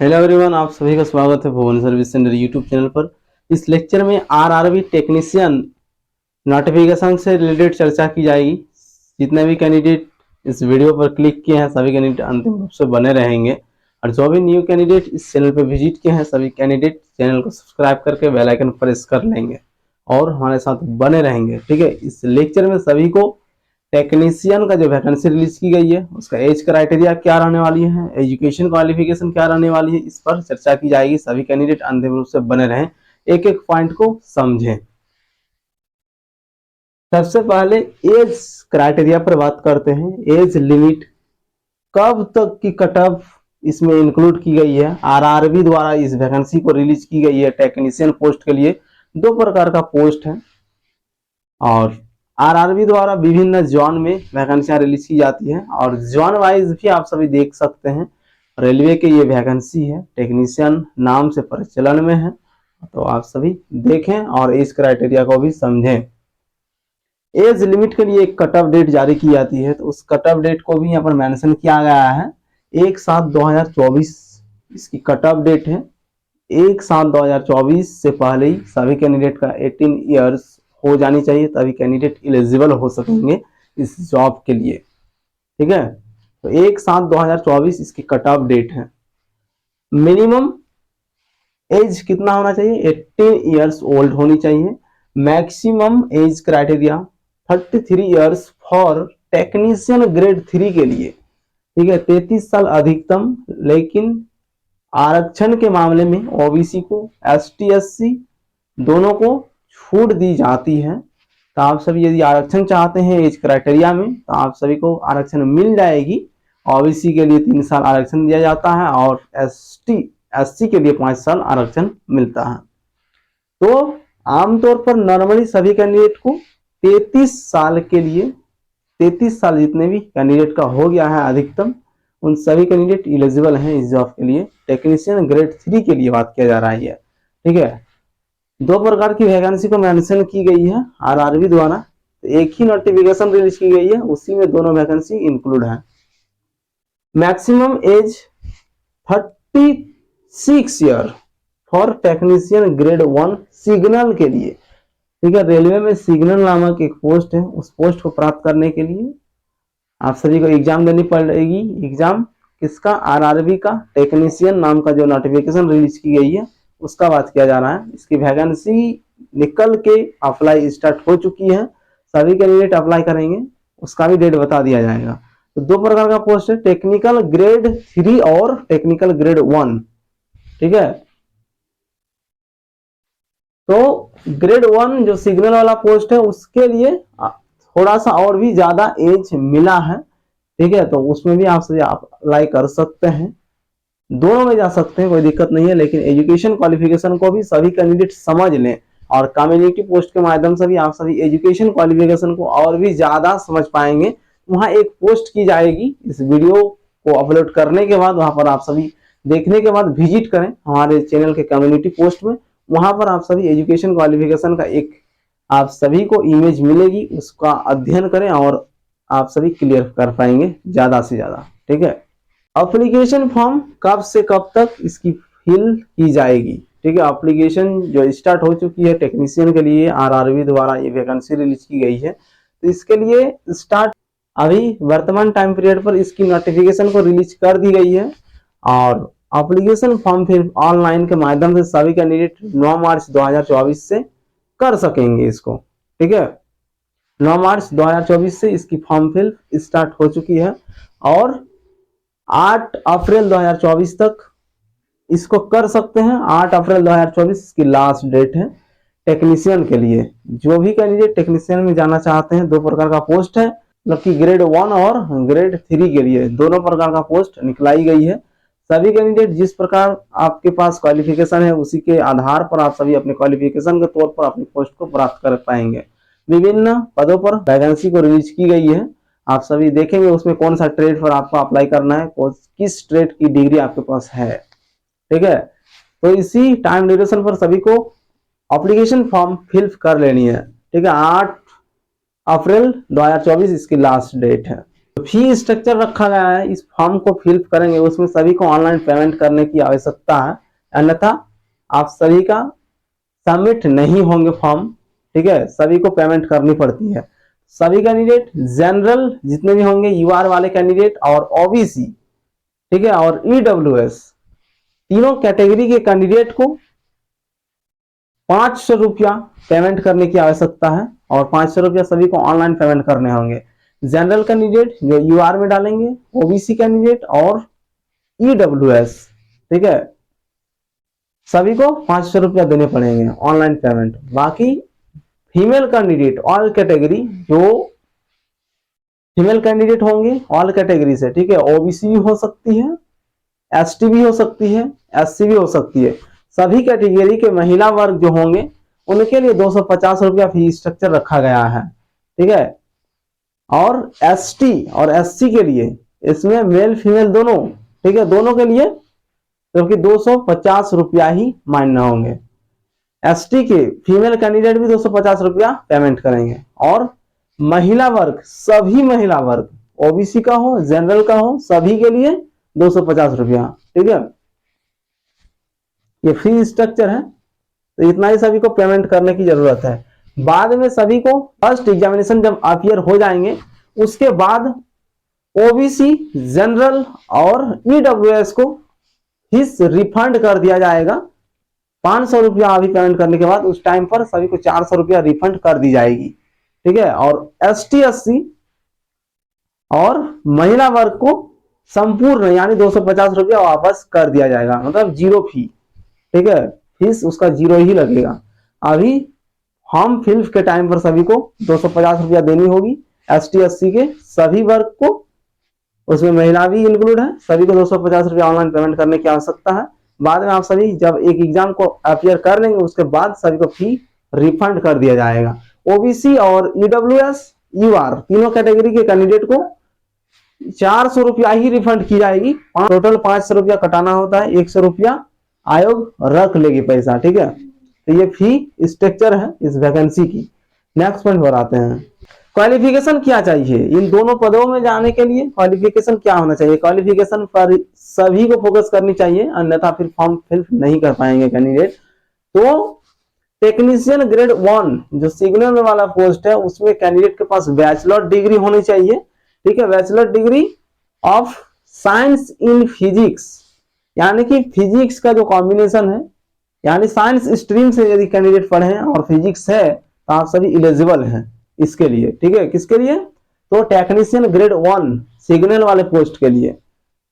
Hello everyone, आप सभी का स्वागत है भुवन सर्विस सेंटर यूट्यूब चैनल पर। इस लेक्चर में आरआरबी टेक्नीशियन नोटिफिकेशन से रिलेटेड चर्चा की जाएगी। जितने भी कैंडिडेट इस वीडियो पर क्लिक किए हैं सभी कैंडिडेट अंतिम रूप से बने रहेंगे, और जो भी न्यू कैंडिडेट इस चैनल पर विजिट किए हैं सभी कैंडिडेट चैनल को सब्सक्राइब करके बेल आइकन प्रेस कर लेंगे और हमारे साथ बने रहेंगे। ठीक है, इस लेक्चर में सभी को टेक्नीशियन का जो वैकेंसी रिलीज की गई है उसका एज क्राइटेरिया क्या रहने वाली है, एजुकेशन क्वालिफिकेशन क्या रहने वाली है, इस पर चर्चा की जाएगी। सभी कैंडिडेट अंतिम रूप से बने रहें, एक एक पॉइंट को समझें। सबसे पहले एज क्राइटेरिया पर बात करते हैं। एज लिमिट कब तक की कट ऑफ इसमें इंक्लूड की गई है। आरआरबी द्वारा इस वैकेंसी को रिलीज की गई है। टेक्नीशियन पोस्ट के लिए दो प्रकार का पोस्ट है और आरआरबी द्वारा विभिन्न जोन में वैकेंसियां रिलीज की जाती है और जोन वाइज भी आप सभी देख सकते हैं। रेलवे के ये वैकेंसी है, टेक्नीशियन नाम से प्रचलन में है, तो आप सभी देखें और एज क्राइटेरिया को भी समझें। एज लिमिट के लिए एक कट ऑफ डेट जारी की जाती है, तो उस कट ऑफ डेट को भी यहाँ पर मेंशन किया गया है। 1/7/2024 इसकी कट ऑफ डेट है। 1/7/2024 से पहले ही सभी कैंडिडेट का 18 ईयर्स हो जानी चाहिए, तभी कैंडिडेट एलिजिबल हो सकेंगे इस जॉब के लिए। ठीक है, तो 1/7/2024 इसकी कट ऑफ डेट है। मिनिमम एज कितना होना चाहिए, 18 ईयर्स ओल्ड होनी चाहिए। Maximum age criteria 33 years for technician grade 3 के लिए। ठीक है, 33 साल अधिकतम, लेकिन आरक्षण के मामले में ओबीसी को एसटी एससी दोनों को छूट दी जाती है। तो आप सभी यदि आरक्षण चाहते हैं एज क्राइटेरिया में तो आप सभी को आरक्षण मिल जाएगी। ओबीसी के लिए 3 साल आरक्षण दिया जाता है और एसटी एससी के लिए 5 साल आरक्षण मिलता है। तो आमतौर पर नॉर्मली सभी कैंडिडेट को 33 साल के लिए, 33 साल जितने भी कैंडिडेट का हो गया है अधिकतम, उन सभी कैंडिडेट एलिजिबल हैं इस जॉब के लिए। टेक्नीशियन ग्रेड 3 के लिए बात किया जा रहा है। ठीक है, दो प्रकार की वैकेंसी को मेंशन की गई है आरआरबी द्वारा। तो एक ही नोटिफिकेशन रिलीज की गई है, उसी में दोनों वैकेंसी इंक्लूड है। Maximum age 36 year for technician grade 1 signal के लिए। ठीक है, रेलवे में सिग्नल नामक एक पोस्ट है, उस पोस्ट को प्राप्त करने के लिए आप सभी को एग्जाम देनी पड़ेगी। एग्जाम किसका, आरआरबी का टेक्नीशियन नाम का जो नोटिफिकेशन रिलीज की गई है उसका बात किया जा रहा है। इसकी वैकेंसी निकल के अप्लाई स्टार्ट हो चुकी है, सभी कैंडिडेट अप्लाई करेंगे, उसका भी डेट बता दिया जाएगा। तो दो प्रकार का पोस्ट है, टेक्निकल ग्रेड 3 और टेक्निकल ग्रेड 1। ठीक है, तो ग्रेड 1 जो सिग्नल वाला पोस्ट है उसके लिए थोड़ा सा और भी ज्यादा एज मिला है। ठीक है, तो उसमें भी आप सभी अप्लाई कर सकते हैं, दोनों में जा सकते हैं, कोई दिक्कत नहीं है। लेकिन एजुकेशन क्वालिफिकेशन को भी सभी कैंडिडेट समझ लें और कम्युनिटी पोस्ट के माध्यम से भी आप सभी एजुकेशन क्वालिफिकेशन को और भी ज्यादा समझ पाएंगे। वहां एक पोस्ट की जाएगी, इस वीडियो को अपलोड करने के बाद वहां पर आप सभी देखने के बाद विजिट करें हमारे चैनल के कम्युनिटी पोस्ट में। वहां पर आप सभी एजुकेशन क्वालिफिकेशन का एक आप सभी को इमेज मिलेगी, उसका अध्ययन करें और आप सभी क्लियर कर पाएंगे ज्यादा से ज्यादा। ठीक है, एप्लीकेशन फॉर्म कब से कब तक इसकी फिल की जाएगी। ठीक है, एप्लीकेशन जो स्टार्ट हो चुकी है टेक्नीशियन के लिए, आरआरबी द्वारा ये वैकेंसी रिलीज की गई है, तो इसके लिए स्टार्ट अभी वर्तमान टाइम पीरियड पर इसकी नोटिफिकेशन को रिलीज कर दी गई है और एप्लीकेशन फॉर्म फिर ऑनलाइन के माध्यम से सभी कैंडिडेट 9 मार्च 2024 से कर सकेंगे इसको। ठीक है, 9 मार्च 2024 से इसकी फॉर्म फिल स्टार्ट हो चुकी है और 8 अप्रैल 2024 तक इसको कर सकते हैं। 8 अप्रैल 2024 इसकी लास्ट डेट है टेक्नीशियन के लिए। जो भी कैंडिडेट टेक्नीशियन में जाना चाहते हैं, दो प्रकार का पोस्ट है, मतलब कि ग्रेड 1 और ग्रेड 3 के लिए दोनों प्रकार का पोस्ट निकलाई गई है। सभी कैंडिडेट जिस प्रकार आपके पास क्वालिफिकेशन है उसी के आधार पर आप सभी अपने क्वालिफिकेशन के तौर पर अपनी पोस्ट को प्राप्त कर पाएंगे। विभिन्न पदों पर वैकेंसी को रिलीज की गई है, आप सभी देखेंगे उसमें कौन सा ट्रेड पर आपको अप्लाई करना है, किस ट्रेड की डिग्री आपके पास है। ठीक है, तो इसी टाइम ड्यूरेशन पर सभी को एप्लीकेशन फॉर्म फिल कर लेनी है। ठीक है, 8 अप्रैल 2024 इसकी लास्ट डेट है। फी स्ट्रक्चर रखा गया है, इस फॉर्म को फिल करेंगे उसमें सभी को ऑनलाइन पेमेंट करने की आवश्यकता है, अन्यथा आप सभी का सबमिट नहीं होंगे फॉर्म, ठीक है, सभी को पेमेंट करनी पड़ती है। सभी कैंडिडेट जनरल जितने भी होंगे, यूआर वाले कैंडिडेट और ओबीसी, ठीक है, और ईडब्ल्यूएस, तीनों कैटेगरी के कैंडिडेट को 500 रुपया पेमेंट करने की आवश्यकता है और 500 रुपया सभी को ऑनलाइन पेमेंट करने होंगे। जनरल कैंडिडेट जो यूआर में डालेंगे, ओबीसी कैंडिडेट और ईडब्ल्यूएस, ठीक है, सभी को 500 रुपया देने पड़ेंगे ऑनलाइन पेमेंट। बाकी फीमेल कैंडिडेट ऑल कैटेगरी, जो फीमेल कैंडिडेट होंगे ऑल कैटेगरी से, ठीक है, ओबीसी भी हो सकती है, एसटी भी हो सकती है, एससी भी हो सकती है, सभी कैटेगरी के महिला वर्ग जो होंगे उनके लिए 250 रुपया फी स्ट्रक्चर रखा गया है, ठीक है। और एसटी और एससी के लिए इसमें मेल फीमेल दोनों, ठीक है, दोनों के लिए क्योंकि 250 रुपया ही मान्य होंगे। एसटी के फीमेल कैंडिडेट भी 250 रुपया पेमेंट करेंगे। और महिला वर्ग, सभी महिला वर्ग, ओबीसी का हो जनरल का हो, सभी के लिए 250 रुपया, ठीक है। ये फी स्ट्रक्चर है, तो इतना ही सभी को पेमेंट करने की जरूरत है। बाद में सभी को फर्स्ट एग्जामिनेशन जब अपीयर हो जाएंगे उसके बाद ओबीसी, जनरल और ईडब्ल्यूएस को फीस रिफंड कर दिया जाएगा। 500 रुपया अभी पेमेंट करने के बाद उस टाइम पर सभी को 400 रुपया रिफंड कर दी जाएगी, ठीक है। और एसटी, एससी और महिला वर्ग को संपूर्ण यानी 250 रुपया वापस कर दिया जाएगा, मतलब जीरो फी, ठीक है, फीस उसका जीरो ही लगेगा। अभी फॉर्म फिल के टाइम पर सभी को 250 रुपया देनी होगी, एसटी एससी के सभी वर्ग को, उसमें महिला भी इंक्लूड है, सभी को 250 रुपया ऑनलाइन पेमेंट करने की आवश्यकता है। बाद में आप सभी जब एक एग्जाम को अपीयर कर लेंगे उसके बाद सभी को फी रिफंड कर दिया जाएगा। ओबीसी और ईडब्ल्यूएस, यूआर तीनों कैटेगरी के कैंडिडेट को 400 रुपया ही रिफंड की जाएगी। टोटल 500 रुपया कटाना होता है, 100 रुपया आयोग रख लेगी पैसा, ठीक है। तो ये फी स्ट्रक्चर है इस वैकेंसी की। नेक्स्ट पॉइंट पर आते हैं, क्वालिफिकेशन क्या चाहिए इन दोनों पदों में जाने के लिए, क्वालिफिकेशन क्या होना चाहिए। क्वालिफिकेशन पर सभी को फोकस करनी चाहिए, अन्यथा फिर फॉर्म फिल नहीं कर पाएंगे कैंडिडेट। तो टेक्नीशियन ग्रेड 1 जो सिग्नल वाला पोस्ट है उसमें कैंडिडेट के पास बैचलर डिग्री होनी चाहिए, ठीक है, bachelor degree of science in physics, यानी कि फिजिक्स का जो कॉम्बिनेशन है, यानी साइंस स्ट्रीम से यदि कैंडिडेट पढ़े हैं और फिजिक्स है तो आप सभी इलिजिबल हैं इसके लिए, ठीक है। किसके लिए, तो टेक्नीशियन ग्रेड 1 सिग्नल वाले पोस्ट के लिए,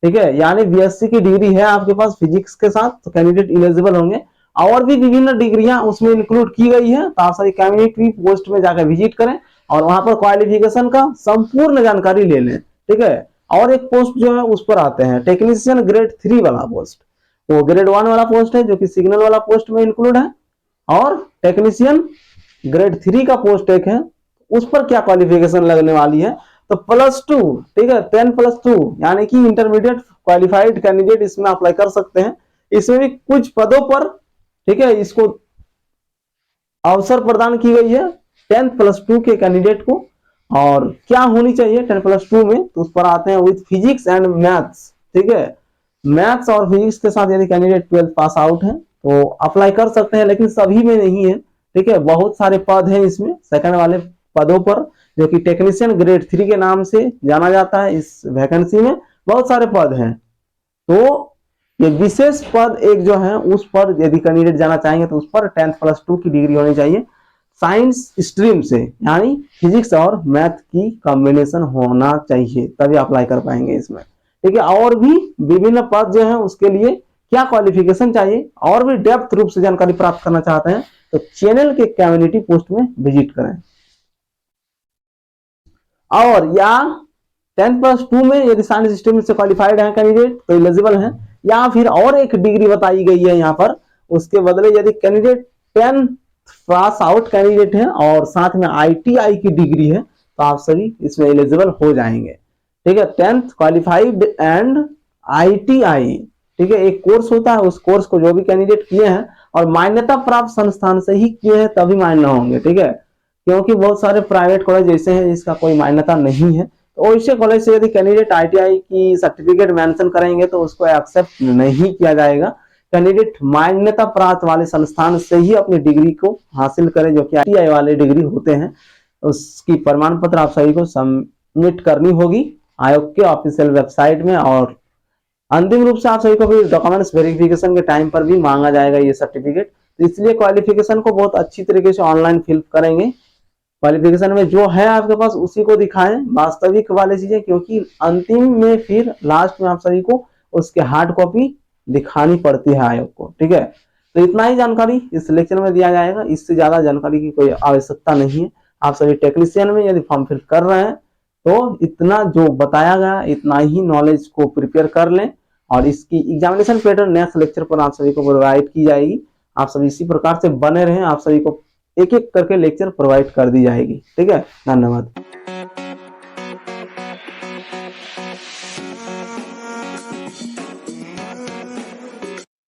ठीक है, यानी बीएससी की डिग्री है आपके पास फिजिक्स के साथ तो कैंडिडेट इलिजिबल होंगे। और भी विभिन्न डिग्रियां उसमें इंक्लूड की गई है, तो आप सभी कैंडिडेट भी पोस्ट में जाकर विजिट करें और वहां पर क्वालिफिकेशन का संपूर्ण जानकारी ले लें, ठीक है। और एक पोस्ट जो है उस पर आते हैं, टेक्नीशियन ग्रेड 3 वाला पोस्ट, वो ग्रेड 1 वाला पोस्ट है जो कि सिग्नल वाला पोस्ट में इंक्लूड है। और टेक्नीशियन ग्रेड 3 का पोस्ट एक है, उस पर क्या क्वालिफिकेशन लगने वाली है, तो +2, ठीक है, 10+2 यानी कि इंटरमीडिएट क्वालिफाइड कैंडिडेट इसमें अप्लाई कर सकते हैं। इसमें भी कुछ पदों पर, ठीक है, इसको अवसर प्रदान की गई है 10+2 के कैंडिडेट को। और क्या होनी चाहिए 10+2 में, तो उस पर आते हैं विद फिजिक्स एंड मैथ्स, ठीक है, मैथ्स और फिजिक्स के साथ यदि कैंडिडेट 12th पास आउट है तो अप्लाई कर सकते हैं, लेकिन सभी में नहीं है, ठीक है। बहुत सारे पद हैं इसमें सेकंड वाले पदों पर, जो कि टेक्नीशियन ग्रेड 3 के नाम से जाना जाता है। इस वैकेंसी में बहुत सारे पद हैं, तो ये विशेष पद एक जो है उस पर यदि कैंडिडेट जाना चाहेंगे तो उस पर 10+2 की डिग्री होनी चाहिए, साइंस स्ट्रीम से, यानी फिजिक्स और मैथ की कॉम्बिनेशन होना चाहिए, तभी अप्लाई कर पाएंगे इसमें, ठीक है। और भी विभिन्न पद जो है उसके लिए क्या क्वालिफिकेशन चाहिए और भी डेप्थ रूप से जानकारी प्राप्त करना चाहते हैं तो चैनल के कम्युनिटी पोस्ट में विजिट करें। और या 10+2 में यदि साइंस स्ट्रीम से क्वालिफाइड है कैंडिडेट तो एलिजिबल है, या फिर और एक डिग्री बताई गई है यहाँ पर, उसके बदले यदि candidate 10th pass out candidate है और साथ में आईटीआई की डिग्री है तो आप सभी इसमें एलिजिबल हो जाएंगे, ठीक है। 10th क्वालिफाइड एंड आईटीआई, ठीक है, एक कोर्स होता है, उस कोर्स को जो भी कैंडिडेट किए हैं और मान्यता प्राप्त संस्थान से ही किए हैं तभी मान्य होंगे, ठीक है, क्योंकि बहुत सारे प्राइवेट कॉलेज ऐसे हैं जिसका कोई मान्यता नहीं है, तो वैसे कॉलेज से यदि कैंडिडेट ITI की सर्टिफिकेट मेंशन करेंगे तो उसको एक्सेप्ट नहीं किया जाएगा। कैंडिडेट मान्यता प्राप्त वाले संस्थान से ही अपनी डिग्री को हासिल करें, जो कि ITI वाले डिग्री होते हैं। उसकी प्रमाण पत्र आप सभी को सबमिट करनी होगी आयोग के ऑफिशियल वेबसाइट में, और अंतिम रूप से आप सभी को भी डॉक्यूमेंट्स वेरिफिकेशन के टाइम पर भी मांगा जाएगा ये सर्टिफिकेट। तो इसलिए क्वालिफिकेशन को बहुत अच्छी तरीके से ऑनलाइन फिल करेंगे। क्वालिफिकेशन में जो है आपके पास उसी को दिखाएं, वास्तविक वाली चीजें, क्योंकि अंतिम में फिर लास्ट में आप सभी को उसके हार्ड कॉपी दिखानी पड़ती है आयोग को। ठीक है, तो इतना ही जानकारी इस लेक्चर में दिया जाएगा, इससे ज्यादा जानकारी की कोई आवश्यकता नहीं है। आप सभी टेक्नीशियन में यदि फॉर्म फिल कर रहे हैं तो इतना जो बताया गया इतना ही नॉलेज को प्रिपेयर कर लें, और इसकी एग्जामिनेशन पैटर्न नेक्स्ट लेक्चर पर आप सभी को प्रोवाइड की जाएगी। आप सभी इसी प्रकार से बने रहें, आप सभी को एक एक करके लेक्चर प्रोवाइड कर दी जाएगी। ठीक है, धन्यवाद।